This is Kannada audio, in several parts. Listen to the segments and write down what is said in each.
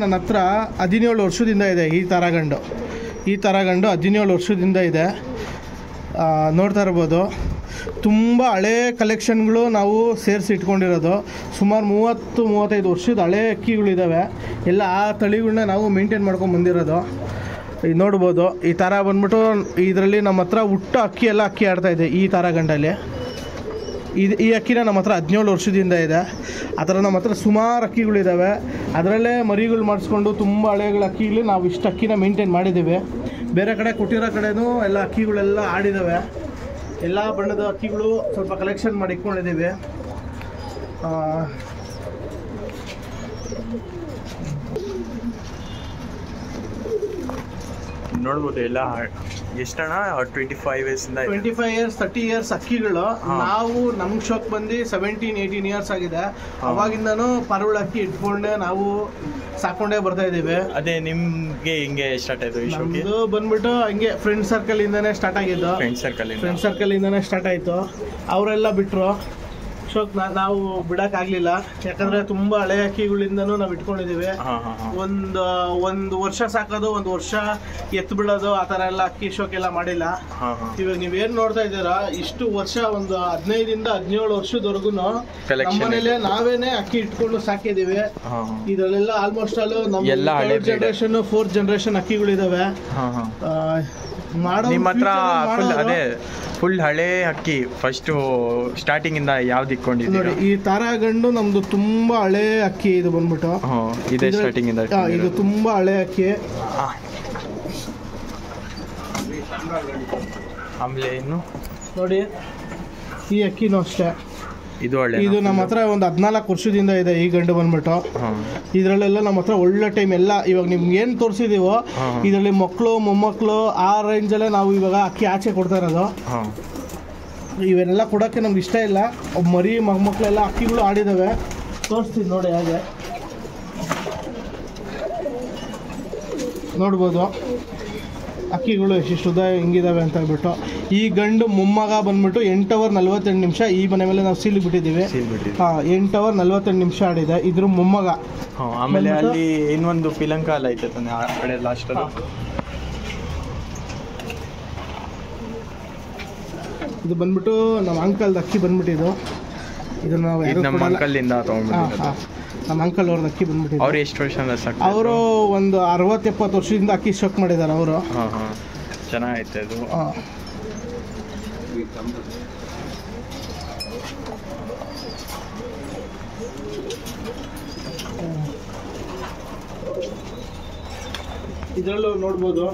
ನನ್ನ ಹತ್ರ 17 ವರ್ಷದಿಂದ ಇದೆ ಈ ತರಗಂಡು 17 ವರ್ಷದಿಂದ ಇದೆ. ನೋಡ್ತಾ ಇರ್ಬೋದು, ತುಂಬ ಹಳೆ ಕಲೆಕ್ಷನ್ಗಳು ನಾವು ಸೇರಿಸಿ ಇಟ್ಕೊಂಡಿರೋದು. ಸುಮಾರು 30-35 ವರ್ಷದ ಹಳೆ ಅಕ್ಕಿಗಳಿದ್ದಾವೆ. ಎಲ್ಲ ಆ ತಳಿಗಳನ್ನ ನಾವು ಮೇಂಟೈನ್ ಮಾಡ್ಕೊಂಡು ಬಂದಿರೋದು. ಇದು ನೋಡ್ಬೋದು, ಈ ಥರ ಬಂದ್ಬಿಟ್ಟು ಇದರಲ್ಲಿ ನಮ್ಮ ಹತ್ರ ಹುಟ್ಟು ಅಕ್ಕಿ ಆಡ್ತಾಯಿದೆ ಈ ತರಗಂಡಲ್ಲಿ. ಈ ಅಕ್ಕಿನ ನಮ್ಮ ಹತ್ರ 17 ವರ್ಷದಿಂದ ಇದೆ. ಆ ಥರ ನಮ್ಮ ಹತ್ರ ಸುಮಾರು ಅಕ್ಕಿಗಳಿದ್ದಾವೆ. ಅದರಲ್ಲೇ ಮರಿಗಳು ಮಾಡಿಸ್ಕೊಂಡು ತುಂಬ ಹಳೆಗಳ ಅಕ್ಕಿಗಳು ನಾವು ಇಷ್ಟು ಅಕ್ಕಿನ ಮೇಂಟೈನ್ ಮಾಡಿದ್ದೀವಿ. ಬೇರೆ ಕಡೆ ಕೊಟ್ಟಿರೋ ಕಡೆನೂ ಎಲ್ಲ ಅಕ್ಕಿಗಳೆಲ್ಲ ಆಡಿದ್ದಾವೆ. ಎಲ್ಲ ಬಣ್ಣದ ಅಕ್ಕಿಗಳು ಸ್ವಲ್ಪ ಕಲೆಕ್ಷನ್ ಮಾಡಿ ಇಟ್ಕೊಂಡಿದ್ದೀವಿ. ನೋಡ್ಬೋದು ಎಲ್ಲ ಎಷ್ಟಣ್ಣ 25 ಇಯರ್ಸಿಂದ 25 ಇಯರ್ಸ್ 30 ಇಯರ್ಸ್ ಅಕ್ಕಿಗಳು. ನಾವು ನಮ್ಗೆ ಶೋಕ್ ಬಂದು 17-18 ಇಯರ್ಸ್ ಆಗಿದೆ. ಅವಾಗಿಂದನೂ ಪರವಳ ಅಕ್ಕಿ ಇಟ್ಕೊಂಡೆ ನಾವು ಸಾಕೊಂಡೇ ಬರ್ತಾ ಇದ್ದೀವಿ. ಅದೇ ನಿಮ್ಗೆ ಹಿಂಗೆ ಸ್ಟಾರ್ಟ್ ಆಯ್ತು ಈ ಶೋಕಿ? ಇದು ಬಂದ್ಬಿಟ್ಟು ಹಂಗೆ ಫ್ರೆಂಡ್ ಸರ್ಕಲ್ ಇಂದಾನೆ ಸ್ಟಾರ್ಟ್ ಆಗಿದ್ದು. ಫ್ರೆಂಡ್ ಸರ್ಕಲ್ ಇಂದಾನೆ ಸ್ಟಾರ್ಟ್ ಆಯ್ತು. ಅವರೆಲ್ಲ ಬಿಟ್ರು ಶೋಕ್, ನಾವು ಬಿಡಕ್ಕಾಗ್ಲಿಲ್ಲ. ಯಾಕಂದ್ರೆ ತುಂಬಾ ಹಳೆ ಅಕ್ಕಿಗಳಿಂದನೂ ನಾವು ಇಟ್ಕೊಂಡಿದೀವಿ. ಒಂದು ವರ್ಷ ಸಾಕೋದು, ಒಂದು ವರ್ಷ ಎತ್ತು ಬಿಡೋದು, ಆ ತರ ಎಲ್ಲ ಅಕ್ಕಿ ಶೋಕ್ ಎಲ್ಲ ಮಾಡಿಲ್ಲ. ಇವಾಗ ನೀವೇನ್ ನೋಡ್ತಾ ಇದ್ದೀರಾ, ಇಷ್ಟು ವರ್ಷ ಒಂದು 15-17 ವರ್ಷದವರೆಗೂ ನಮ್ಮನೇಲೆ ನಾವೇನೆ ಅಕ್ಕಿ ಇಟ್ಕೊಂಡು ಸಾಕಿದೀವಿ. ಇದರಲ್ಲೆಲ್ಲ ಆಲ್ಮೋಸ್ಟ್ ಆಲ್ ನಮ್ಮ 3rd ಜನರೇಷನ್ 4th ಜನರೇಷನ್ ಅಕ್ಕಿಗಳಿದಾವೆ. ನಿಮ್ಮ ಹತ್ರ ಫುಲ್ ಹಳೆ ಅಕ್ಕಿ ಫಸ್ಟ್ ಸ್ಟಾರ್ಟಿಂಗ್ ಇಂದ ಯಾವ್ದು ಇಟ್ಕೊಂಡಿದ್ದೀರಿ? ಈ ತಾರಾಗಂಡು ನಮ್ದು ತುಂಬಾ ಹಳೆ ಅಕ್ಕಿ. ಇದು ಬಂದ್ಬಿಟ್ಟು ಇದೇ ಸ್ಟಾರ್ಟಿಂಗ್ ಇಂದ ಇದು ತುಂಬಾ ಹಳೆ ಅಕ್ಕಿ. ಆಮೇಲೆ ಇನ್ನು ನೋಡಿ, ಈ ಅಕ್ಕಿನೂ ಅಷ್ಟೇ. ಇದು ನಮ್ಮ ಹತ್ರ ಒಂದು 14 ವರ್ಷದಿಂದ ಇದೆ ಈ ಗಂಡು ಬಂದ್ಬಿಟ್ಟು. ಇದ್ರಲ್ಲೆಲ್ಲ ನಮ್ಮ ಹತ್ರ ಒಳ್ಳೆ ಟೈಮ್ ಎಲ್ಲ. ಇವಾಗ ನಿಮ್ಗೆ ಏನ್ ತೋರಿಸಿದೀವೋ ಇದರಲ್ಲಿ ಮಕ್ಕಳು ಮೊಮ್ಮಕ್ಕಳು ಆ ರೇಂಜಲ್ಲೇ ನಾವು ಇವಾಗ ಅಕ್ಕಿ ಆಚೆ ಕೊಡ್ತಾ ಇರೋದು. ಇವೆಲ್ಲ ಕೊಡೋಕ್ಕೆ ನಮ್ಗೆ ಇಷ್ಟ ಇಲ್ಲ. ಮರಿ ಮೊಮ್ಮಕ್ಕಳೆಲ್ಲ ಅಕ್ಕಿಗಳು ಆಡಿದಾವೆ, ತೋರಿಸ್ತೀನಿ ನೋಡಿ. ಹಾಗೆ ನೋಡ್ಬೋದು ಅಕ್ಕಿಗಳು ಎಷ್ಟಿಷ್ಟು ಉದ್ದ ಹೆಂಗಿದಾವೆ ಅಂತ ಹೇಳ್ಬಿಟ್ಟು. ಈ ಗಂಡು ಮೊಮ್ಮಗ ಬಂದ್ಬಿಟ್ಟು 8 ಅವರ್ 48 ನಿಮಿಷ ಈ ಮನೆ ಮೇಲೆ ನಾವು ಸೀಲಿಗೆ ಬಿಟ್ಟಿದ್ದೀವಿ. 8 ಅವರ್ 48 ನಿಮಿಷ ಆಡಿದೆ. ಇದ್ರ ಮೊಮ್ಮಗ. ಆಮೇಲೆ ಅಲ್ಲಿ ಇನ್ನೊಂದು ಪಿಲಂಕ ಅಲ್ಲ ಐತೆ ಆ ಕಡೆ ಲಾಸ್ಟ್ ಅಲ್ಲಿ. ಇದು ಬಂದ್ಬಿಟ್ಟು ನಮ್ಮ ಅಂಕಲ್ದ ಅಕ್ಕಿ ಬಂದ್ಬಿಟ್ಟಿದ್ದು. ಇದನ್ನ ನಾವು ನಮ್ಮ ಅಂಕಲ್ನಿಂದ ತಗೊಂಡ್ಬಿಟ್ಟಿದ್ದು. ನಮ್ಮ ಅಂಕಲ್ ಅವ್ರದ್ದು ಅಕ್ಕಿ ಬಂದ್ಬಿಟ್ಟಿದ್ದು. ಅವ್ರು ಎಷ್ಟು ವರ್ಷದಿಂದ ಸಾಕು? ಅವರು ಒಂದು 60-70 ವರ್ಷದಿಂದ ಅಕ್ಕಿ ಸ್ಟಾಕ್ ಮಾಡಿದ್ದಾರೆ ಅವರು. ಚೆನ್ನಾಗೈತೆ ಅದು. ಇದರಲ್ಲೂ ನೋಡ್ಬೋದು.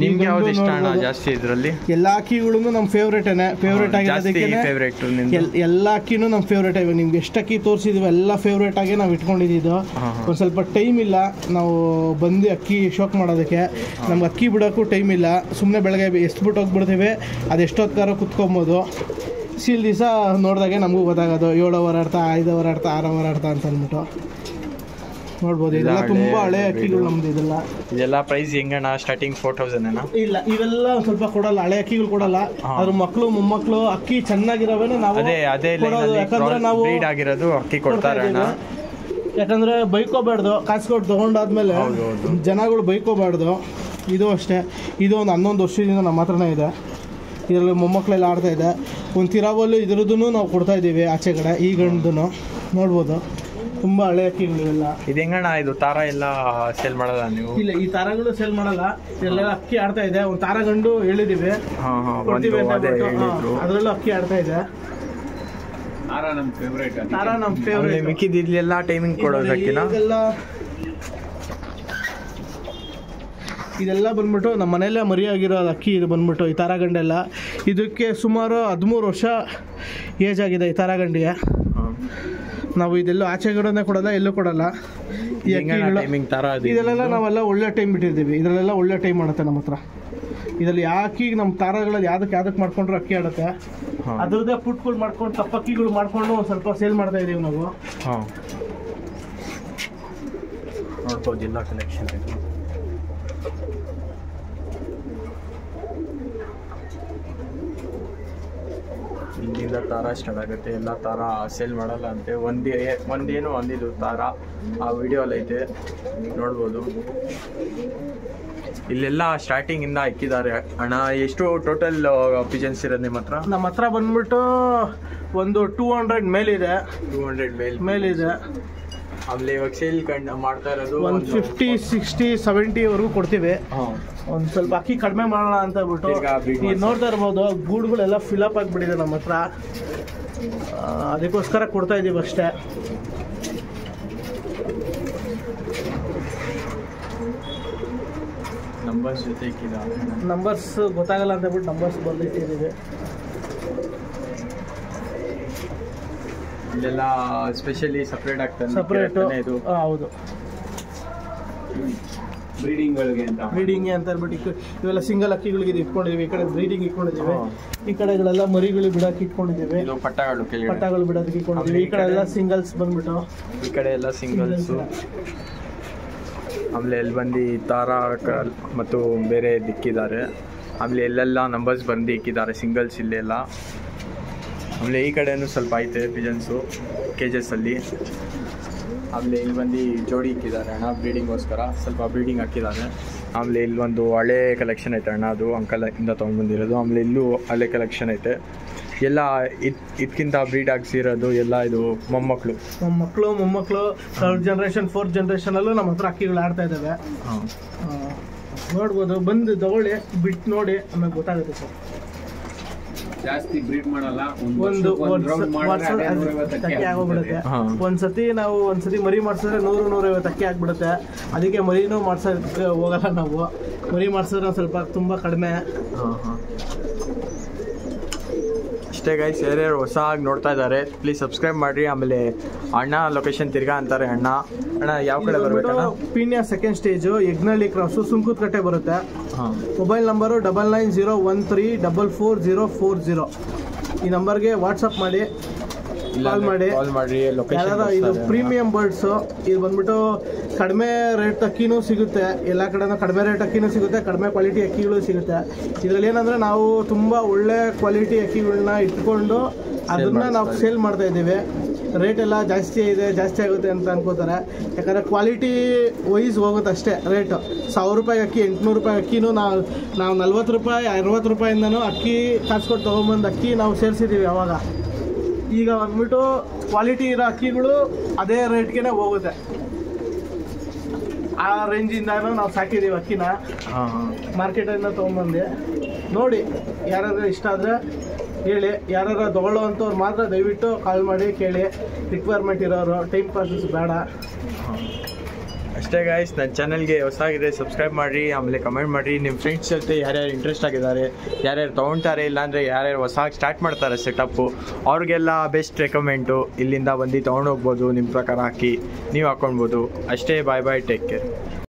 ನಿಮ್ಗೆ ಯಾವ್ದು ಇಷ್ಟ ಅಣ್ಣ ಜಾಸ್ತಿ? ಇದರಲ್ಲಿ ಎಲ್ಲ ಅಕ್ಕಿಗಳು ನಮ್ಮ ಫೇವ್ರೇಟ್ ಆಗಿರೋದಕ್ಕೆ ಎಲ್ಲ ಅಕ್ಕಿನೂ ನಮ್ಮ ಫೇವ್ರೇಟ್. ಇವಾಗ ನಿಮ್ಗೆ ಎಷ್ಟು ಅಕ್ಕಿ ತೋರಿಸಿದ್ವಿ ಎಲ್ಲ ಫೇವ್ರೇಟ್ ಆಗಿ ನಾವು ಇಟ್ಕೊಂಡಿದ್ದು. ಒಂದು ಸ್ವಲ್ಪ ಟೈಮ್ ಇಲ್ಲ ನಾವು ಬಂದು ಅಕ್ಕಿ ಶೋಕ್ ಮಾಡೋದಕ್ಕೆ. ನಮ್ಗೆ ಅಕ್ಕಿ ಬಿಡೋಕ್ಕೂ ಟೈಮ್ ಇಲ್ಲ. ಸುಮ್ಮನೆ ಬೆಳಗ್ಗೆ ಬಿಟ್ಟು ಹೋಗ್ಬಿಡ್ತೀವಿ, ಅದು ಎಷ್ಟೊತ್ಕಾರೋ ಕುತ್ಕೊಬೋದು. ಸೀಲ್ ದಿವಸ ನೋಡಿದಾಗೆ ನಮಗೂ ಗೊತ್ತಾಗೋದು 7 ಅವರ್ ಆಡ್ತಾ 5 ಅವರ್ ಆಡ್ತಾ 6 ಅವರ್ ಆಡ್ತಾ ಅಂತ ಅಂದ್ಬಿಟ್ಟು ನೋಡ್ಬೋದು. ಇದೆಲ್ಲ ತುಂಬಾ ಹಳೆ ಅಕ್ಕಿಗಳು ನಮ್ದು. ಇದೆಲ್ಲ ಪ್ರೈಸ್ ಹೆಂಗಣ್ಣ? ಸ್ಟಾರ್ಟಿಂಗ್ 4000 ಇಲ್ಲ, ಇವೆಲ್ಲ ಸ್ವಲ್ಪ ಕೊಡಲ್ಲ, ಹಳೆ ಅಕ್ಕಿಗಳು ಕೊಡಲ್ಲ. ಅದ್ರ ಮಕ್ಕಳು ಮೊಮ್ಮಕ್ಕಳು ಅಕ್ಕಿ ಚೆನ್ನಾಗಿರೋವೇನೆ ನಾವು ಯಾಕಂದ್ರೆ ನಾವು ಆಗಿರೋದು ಅಕ್ಕಿ ಕೊಡ್ತಾರೆ. ಯಾಕಂದ್ರೆ ಬೈಕೋಬಾರ್ದು, ಕಾಸು ಕೊಟ್ಟು ತಗೊಂಡಾದ್ಮೇಲೆ ಜನಗಳು ಬೈಕೋಬಾರ್ದು. ಇದು ಅಷ್ಟೇ. ಇದು ಒಂದು 11 ವರ್ಷದಿಂದ ನಮ್ಮ ಹತ್ರನೇ ಇದೆ. ಇದರಲ್ಲಿ ಮೊಮ್ಮಕ್ಕಳೆಲ್ಲ ಆಡ್ತಾ ಇದೆ. ಒಂದು ತಿರಾವಲ್ಲು ಇದ್ರದ್ದು ನಾವು ಕೊಡ್ತಾ ಇದ್ದೀವಿ ಆಚೆ ಕಡೆ. ಈ ಗಂಡು ನೋಡ್ಬೋದು, ತುಂಬ ಹಳೆ ಅಕ್ಕಿಗಳಿವೆಲ್ಲ. ಇದು ಹೆಂಗಣ್ಣ? ಇದು ತಾರ ಎಲ್ಲ ಸೇಲ್ ಮಾಡಲ್ಲ ನೀವು? ಇಲ್ಲ, ಈ ತಾರಗಳು ಸೇಲ್ ಮಾಡಲ್ಲ. ಇದೆಲ್ಲ ಅಕ್ಕಿ ಆಡ್ತಾ ಇದೆ. ಒಂದು ತಾರ ಗಂಡು ಹೇಳಿದೀವಿ, ಕೊಡ್ತೀವಿ ಅಂತ ಹೇಳ್ಬಿಟ್ಟು ಅದರಲ್ಲೂ ಅಕ್ಕಿ ಆಡ್ತಾ ಇದೆ. ತಾರ ನಮ್ಮ ಫೇವ್ರೇಟ್. ಮಿಕ್ಕಿದೆಲ್ಲ ಟೈಮಿಂಗ್ ಕೊಡೋದಕ್ಕಿನ ಇದೆಲ್ಲ ಬಂದ್ಬಿಟ್ಟು ನಮ್ಮ ಮನೆಯಲ್ಲೇ ಮರಿಯಾಗಿರೋ ಅಕ್ಕಿ. ಇದು ಬಂದ್ಬಿಟ್ಟು ಈ ತಾರಾಗಂಡೆಲ್ಲ ಇದಕ್ಕೆ ಸುಮಾರು 13 ವರ್ಷ ಏಜ್ ಆಗಿದೆ ಈ ತಾರಾಗಂಡಿಗೆ. ನಾವು ಇದೆಲ್ಲೂ ಆಚೆ ಕಡೆನೇ ಕೊಡಲ್ಲ, ಎಲ್ಲೂ ಕೊಡಲ್ಲ. ಈ ಅಕ್ಕಿಗಳು ಇದೆಲ್ಲ ನಾವೆಲ್ಲ ಒಳ್ಳೆ ಟೈಮ್ ಬಿಟ್ಟಿದ್ದೀವಿ. ಇದರಲ್ಲೆಲ್ಲ ಒಳ್ಳೆ ಟೈಮ್ ಮಾಡುತ್ತೆ ನಮ್ಮ ಹತ್ರ. ಇದರಲ್ಲಿ ಅಕ್ಕಿ ನಮ್ಮ ತಾರಗಳಲ್ಲಿ ಯಾವ್ದಕ್ಕೆ ಮಾಡ್ಕೊಂಡ್ರೆ ಅಕ್ಕಿ ಆಡುತ್ತೆ. ಅದ್ರದ್ದೇ ಪುಟ್ಗಳು ಮಾಡ್ಕೊಂಡು ತಪ್ಪಕ್ಕಿಗಳು ಮಾಡ್ಕೊಂಡು ಒಂದು ಸ್ವಲ್ಪ ಸೇಲ್ ಮಾಡ್ತಾ ಇದೀವಿ ನಾವು. ನೋಡ್ಬೋದು ಎಲ್ಲ ಕಲೆಕ್ಷನ್. ಇಲ್ಲಿಂದ ತಾರ ಸ್ಟಾರ್ಟ್ ಆಗುತ್ತೆ. ಎಲ್ಲ ತಾರ ಸೇಲ್ ಮಾಡಲ್ಲ ಅಂತೆ. ಒಂದೇನು ಒಂದಿದು ತಾರ ಆ ವಿಡಿಯೋಲ್ಲಿ ಐತೆ, ನೋಡ್ಬೋದು. ಇಲ್ಲೆಲ್ಲ ಸ್ಟಾರ್ಟಿಂಗಿಂದ ಇಕ್ಕಿದ್ದಾರೆ. ಅಣ್ಣ ಎಷ್ಟು ಟೋಟಲ್ ಪಿಜನ್ಸ್ ಇರೋದು ನಿಮ್ಮ ಹತ್ರ? ನಮ್ಮ ಹತ್ರ ಬಂದ್ಬಿಟ್ಟು ಒಂದು 200 ಮೇಲಿದೆ. 200 ಮೇಲಿದೆ. ಆಮೇಲೆ ಇವಾಗ ಸೇಲ್ ಮಾಡ್ತಾ ಇರೋದು ಒಂದು 50, 60, 70ವರೆಗೂ ಕೊಡ್ತೀವಿ. ಒಂದು ಸ್ವಲ್ಪ ಅಕ್ಕಿ ಕಡಿಮೆ ಮಾಡೋಣ ಅಂತ ಹೇಳ್ಬಿಟ್ಟು ಈಗ ನೋಡ್ತಾ ಇರ್ಬೋದು, ಗೂಡುಗಳೆಲ್ಲ ಫಿಲಪ್ ಆಗಿಬಿಟ್ಟಿದೆ ನಮ್ಮ ಹತ್ರ. ಅದಕ್ಕೋಸ್ಕರ ಕೊಡ್ತಾ ಇದ್ದೀವಿ ಅಷ್ಟೇ. ನಂಬರ್ಸ್ ಜೊತೆ ನಂಬರ್ಸ್ ಗೊತ್ತಾಗಲ್ಲ ಅಂತ ಹೇಳ್ಬಿಟ್ಟು ನಂಬರ್ಸ್ ಬರ್ದಿಟ್ಟಿದ್ದೀವಿ. ಇಲ್ಲೆಲ್ಲ ಸ್ಪೆಷಲಿ ಸಪ್ರೇಟ್ ಆಗ್ತಾನೆ ಸಪ್ರೇಟು. ಹೌದು, ಬ್ರೀಡಿಂಗ್ಗೆ ಅಂತ ಹೇಳ್ಬಿಟ್ಟು ಇವೆಲ್ಲ ಸಿಂಗಲ್ ಅಕ್ಕಿಗಳಿಗೆ ಇಟ್ಕೊಂಡಿದ್ದೀವಿ. ಈ ಕಡೆ ಬ್ರೀಡಿಂಗ್ ಇಟ್ಕೊಂಡಿದ್ದೀವಿ, ಈ ಕಡೆಗಳೆಲ್ಲ ಮರಿಗಳು ಬಿಡಕ್ಕೆ ಇಟ್ಕೊಂಡಿದ್ದೀವಿ. ಪಟ್ಟಗಳು ಬಿಡೋದಕ್ಕೆ ಇಟ್ಕೊಂಡಿದ್ದೀವಿ. ಈ ಕಡೆ ಎಲ್ಲ ಸಿಂಗಲ್ಸ್ ಬಂದ್ಬಿಟ್ಟು, ಈ ಕಡೆ ಎಲ್ಲ ಸಿಂಗಲ್ಸು. ಆಮೇಲೆ ಎಲ್ಲಿ ಬಂದು ತಾರ ಮತ್ತು ಬೇರೆ ದಿಕ್ಕಿದ್ದಾರೆ. ಆಮೇಲೆ ಎಲ್ಲೆಲ್ಲ ನಂಬರ್ಸ್ ಬಂದು ಇಕ್ಕಿದ್ದಾರೆ ಸಿಂಗಲ್ಸ್ ಇಲ್ಲೆಲ್ಲ. ಆಮೇಲೆ ಈ ಕಡೆಯೂ ಸ್ವಲ್ಪ ಐತೆ ಪಿಜನ್ಸು ಕೇಜಸ್ಸಲ್ಲಿ. ಆಮೇಲೆ ಇಲ್ಲಿ ಬಂದು ಜೋಡಿ ಇಕ್ಕಿದ್ದಾರೆ ಅಣ್ಣ, ಬ್ರೀಡಿಂಗೋಸ್ಕರ ಸ್ವಲ್ಪ ಬ್ರೀಡಿಂಗ್ ಹಾಕಿದ್ದಾರೆ. ಆಮೇಲೆ ಇಲ್ಲಿ ಒಂದು ಹಳೆ ಕಲೆಕ್ಷನ್ ಐತೆ ಅಣ್ಣ, ಅದು ಅಂಕಲ್ ಇಂದ ತೊಗೊಂಡ್ಬಂದಿರೋದು. ಆಮೇಲೆ ಇಲ್ಲೂ ಹಳೆ ಕಲೆಕ್ಷನ್ ಐತೆ. ಎಲ್ಲ ಇದಕ್ಕಿಂತ ಬ್ರೀಡ್ ಆಗಿಸಿರೋದು ಎಲ್ಲ ಇದು ಮೊಮ್ಮಕ್ಕಳು. ಥರ್ಡ್ ಜನ್ರೇಷನ್, ಫೋರ್ತ್ ಜನ್ರೇಷನಲ್ಲೂ ನಮ್ಮ ಹತ್ರ ಅಕ್ಕಿಗಳು ಆಡ್ತಾ ಇದ್ದಾವೆ. ನೋಡ್ಬೋದು, ಬಂದು ತಗೊಳ್ಳಿ, ಬಿಟ್ಟು ನೋಡಿ, ಆಮೇಲೆ ಗೊತ್ತಾಗುತ್ತೆ ಸರ್. ಜಾಸ್ತಿ ಬ್ರೀಡ್ ಮಾಡಲ್ಲ, ಒಂದು ಅಕ್ಕಿ ಆಗೋಗ್ಬಿಡುತ್ತೆ. ಒಂದ್ಸತಿ ಮರಿ ಮಾಡ್ಸಿದ್ರೆ 100-150 ಅಕ್ಕಿ ಆಗ್ಬಿಡುತ್ತೆ. ಅದಕ್ಕೆ ಮರಿನೂ ಮಾಡ್ಸೋದಕ್ಕೆ ಹೋಗಲ್ಲ ನಾವು. ಮರಿ ಮಾಡ್ಸಿದ್ರೆ ಸ್ವಲ್ಪ ತುಂಬ ಕಡಿಮೆ. ಅಷ್ಟೇ ಗೈಸ್. ಯಾರ್ಯಾರು ಹೊಸದಾಗಿ ನೋಡ್ತಾ ಇದ್ದಾರೆ ಪ್ಲೀಸ್ ಸಬ್ಸ್ಕ್ರೈಬ್ ಮಾಡಿರಿ. ಆಮೇಲೆ ಅಣ್ಣ ಲೊಕೇಶನ್ ತಿರ್ಗಾ ಅಂತಾರೆ. ಅಣ್ಣ ಯಾವ ಕಡೆ ಬರಬೇಕಣ್ಣ? ಪೀಣ್ಯ ಸೆಕೆಂಡ್ ಸ್ಟೇಜು, ಯಗ್ನಳ್ಳಿ ಕ್ರಾಸು, ಸುಂಕುತ್ಕಟ್ಟೆ ಬರುತ್ತೆ. Mobile number 9901344040. ಈ ನಂಬರ್ಗೆ ವಾಟ್ಸಪ್ ಮಾಡಿ, ಕಾಲ್ ಮಾಡಿ. ಇದು ಪ್ರೀಮಿಯಂ ಬರ್ಡ್ಸು. ಇದು ಬಂದ್ಬಿಟ್ಟು ಕಡಿಮೆ ರೇಟ್ ಅಕ್ಕಿನೂ ಸಿಗುತ್ತೆ. ಎಲ್ಲ ಕಡೆನೂ ಕಡಿಮೆ ರೇಟ್ ಅಕ್ಕಿನೂ ಸಿಗುತ್ತೆ, ಕಡಿಮೆ ಕ್ವಾಲಿಟಿ ಅಕ್ಕಿಗಳು ಸಿಗುತ್ತೆ. ಇದರಲ್ಲಿ ಏನಂದರೆ ನಾವು ತುಂಬ ಒಳ್ಳೆ ಕ್ವಾಲಿಟಿ ಅಕ್ಕಿಗಳನ್ನ ಇಟ್ಕೊಂಡು ಅದನ್ನು ನಾವು ಸೇಲ್ ಮಾಡ್ತಾ ಇದ್ದೀವಿ. ರೇಟ್ ಎಲ್ಲ ಜಾಸ್ತಿ ಆಗುತ್ತೆ ಅಂತ ಅನ್ಕೋತಾರೆ. ಯಾಕಂದರೆ ಕ್ವಾಲಿಟಿ ವೈಸ್ ಹೋಗುತ್ತೆ ಅಷ್ಟೇ ರೇಟು. 1000 ರೂಪಾಯಿ ಅಕ್ಕಿ, 800 ರೂಪಾಯಿ ಅಕ್ಕಿನೂ ನಾವು 40 ರೂಪಾಯಿ 60 ರೂಪಾಯಿಂದನೂ ಅಕ್ಕಿ ಕಾಸ್ಕೊಟ್ಟು ತೊಗೊಂಬಂದು ಅಕ್ಕಿ ನಾವು ಸೇರಿಸಿದ್ದೀವಿ. ಅವಾಗ ಈಗ ಬಂದ್ಬಿಟ್ಟು ಕ್ವಾಲಿಟಿ ಇರೋ ಅಕ್ಕಿಗಳು ಅದೇ ರೇಟ್ಗೆ ಹೋಗುತ್ತೆ. ಆ ರೇಂಜಿಂದನೂ ನಾವು ಸಾಕಿದ್ದೀವಿ ಅಕ್ಕಿನ. ಮಾರ್ಕೆಟಿಂದ ತೊಗೊಂಬಂದು ನೋಡಿ, ಯಾರಾದ್ರೂ ಇಷ್ಟ ಆದರೆ ಹೇಳಿ. ಯಾರು ತೊಗೊಳ್ಳೋ ಅಂಥವ್ರು ಮಾತ್ರ ದಯವಿಟ್ಟು ಕಾಲ್ ಮಾಡಿ ಕೇಳಿ. ರಿಕ್ವೈರ್ಮೆಂಟ್ ಇರೋರು, ಟೈಮ್ ಪಾಸಸ್ ಬೇಡ. ಅಷ್ಟೇ ಗಾಯ್ಸ್. ನನ್ನ ಚಾನಲ್ಗೆ ಹೊಸಾಗಿದೆ ಸಬ್ಸ್ಕ್ರೈಬ್ ಮಾಡಿರಿ. ಆಮೇಲೆ ಕಮೆಂಟ್ ಮಾಡಿರಿ. ನಿಮ್ಮ ಫ್ರೆಂಡ್ಸ್ ಜೊತೆ ಯಾರ್ಯಾರು ಇಂಟ್ರೆಸ್ಟ್ ಆಗಿದ್ದಾರೆ, ಯಾರ್ಯಾರು ತೊಗೊಳ್ತಾರೆ, ಇಲ್ಲಾಂದರೆ ಯಾರ್ಯಾರು ಹೊಸದಾಗಿ ಸ್ಟಾರ್ಟ್ ಮಾಡ್ತಾರೆ ಸೆಟಪ್ಪು, ಅವ್ರಿಗೆಲ್ಲ ಬೆಸ್ಟ್ ರೆಕಮೆಂಟು. ಇಲ್ಲಿಂದ ಬಂದು ತೊಗೊಂಡೋಗ್ಬೋದು, ನಿಮ್ಮ ಪ್ರಕಾರ ಹಾಕಿ ನೀವು ಹಾಕ್ಕೊಳ್ಬೋದು. ಅಷ್ಟೇ. Bye take care.